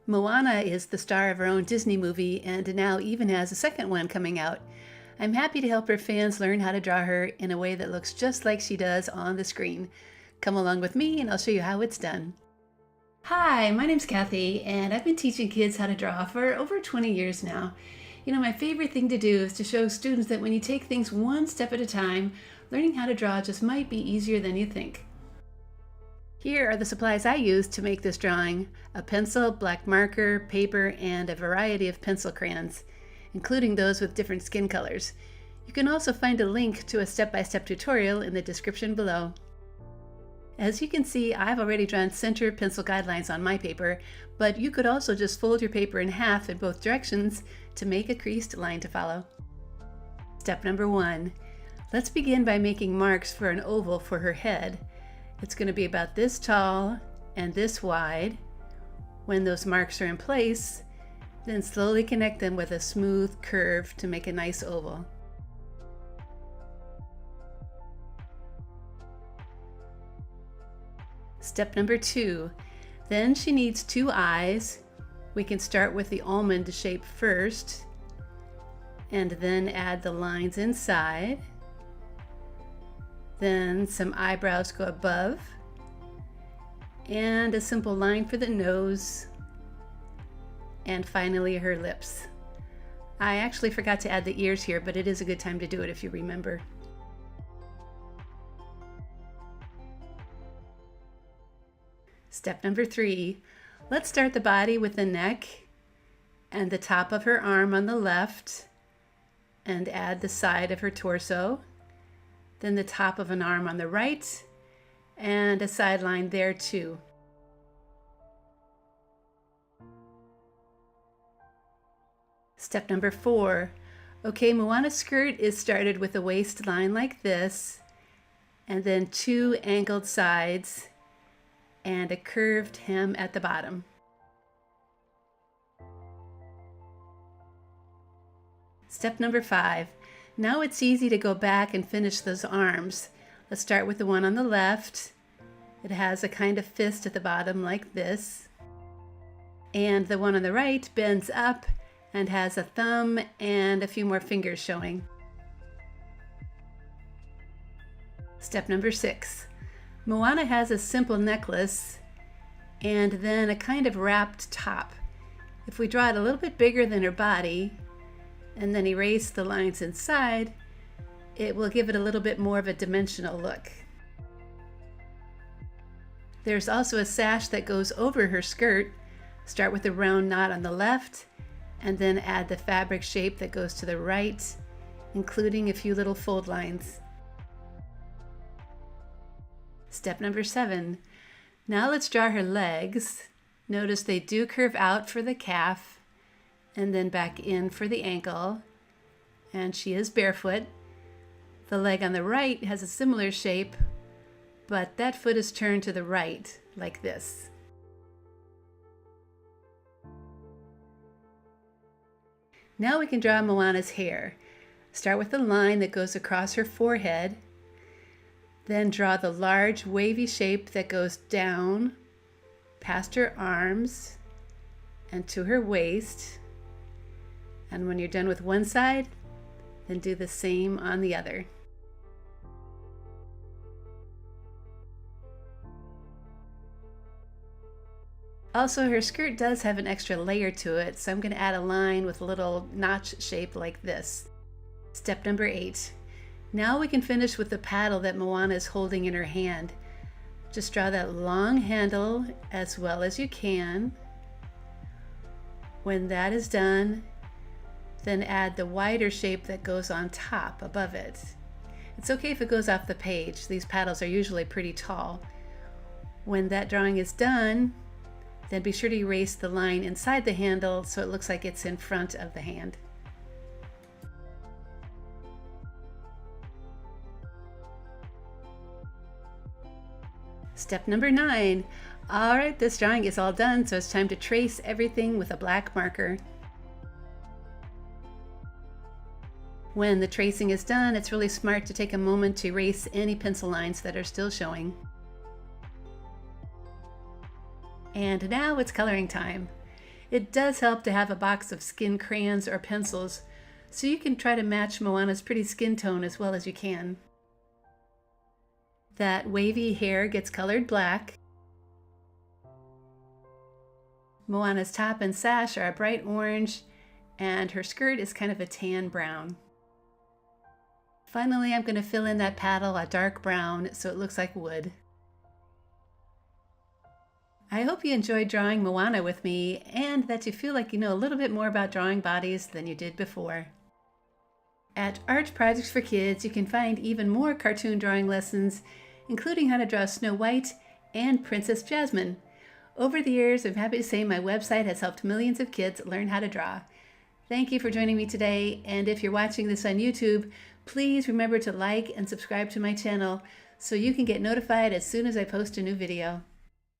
Moana is the star of her own Disney movie and now even has a second one coming out. I'm happy to help her fans learn how to draw her in a way that looks just like she does on the screen. Come along with me and I'll show you how it's done. Hi, my name's Kathy and I've been teaching kids how to draw for over 20 years now. You know, my favorite thing to do is to show students that when you take things one step at a time, learning how to draw just might be easier than you think. Here are the supplies I used to make this drawing: a pencil, black marker, paper, and a variety of pencil crayons, including those with different skin colors. You can also find a link to a step-by-step tutorial in the description below. As you can see, I've already drawn center pencil guidelines on my paper, but you could also just fold your paper in half in both directions to make a creased line to follow. Step number 1. Let's begin by making marks for an oval for her head. It's going to be about this tall and this wide. When those marks are in place, then slowly connect them with a smooth curve to make a nice oval. Step number 2. Then she needs 2 eyes. We can start with the almond shape first and then add the lines inside. Then some eyebrows go above, and a simple line for the nose, and finally her lips. I actually forgot to add the ears here, but it is a good time to do it if you remember. Step number 3. Let's start the body with the neck and the top of her arm on the left, and add the side of her torso. Then the top of an arm on the right, and a sideline there too. Step number 4. Okay, Moana's skirt is started with a waistline like this, and then 2 angled sides, and a curved hem at the bottom. Step number 5. Now it's easy to go back and finish those arms. Let's start with the one on the left. It has a kind of fist at the bottom like this. And the one on the right bends up and has a thumb and a few more fingers showing. Step number 6. Moana has a simple necklace and then a kind of wrapped top. If we draw it a little bit bigger than her body, and then erase the lines inside, it will give it a little bit more of a dimensional look. There's also a sash that goes over her skirt. Start with a round knot on the left, and then add the fabric shape that goes to the right, including a few little fold lines. Step number 7. Now let's draw her legs. Notice they do curve out for the calf, and then back in for the ankle, and she is barefoot. The leg on the right has a similar shape, but that foot is turned to the right, like this. Now we can draw Moana's hair. Start with the line that goes across her forehead, then draw the large wavy shape that goes down past her arms and to her waist. And when you're done with one side, then do the same on the other. Also, her skirt does have an extra layer to it, so I'm going to add a line with a little notch shape like this. Step number 8. Now we can finish with the paddle that Moana is holding in her hand. Just draw that long handle as well as you can. When that is done, then add the wider shape that goes on top above it. It's okay if it goes off the page. These paddles are usually pretty tall. When that drawing is done, then be sure to erase the line inside the handle so it looks like it's in front of the hand. Step number 9. All right, this drawing is all done, so it's time to trace everything with a black marker. When the tracing is done, it's really smart to take a moment to erase any pencil lines that are still showing. And now it's coloring time. It does help to have a box of skin crayons or pencils, so you can try to match Moana's pretty skin tone as well as you can. That wavy hair gets colored black. Moana's top and sash are a bright orange, and her skirt is kind of a tan brown. Finally, I'm going to fill in that paddle a dark brown so it looks like wood. I hope you enjoyed drawing Moana with me and that you feel like you know a little bit more about drawing bodies than you did before. At Art Projects for Kids, you can find even more cartoon drawing lessons, including how to draw Snow White and Princess Jasmine. Over the years, I'm happy to say my website has helped millions of kids learn how to draw. Thank you for joining me today, and if you're watching this on YouTube, please remember to like and subscribe to my channel so you can get notified as soon as I post a new video.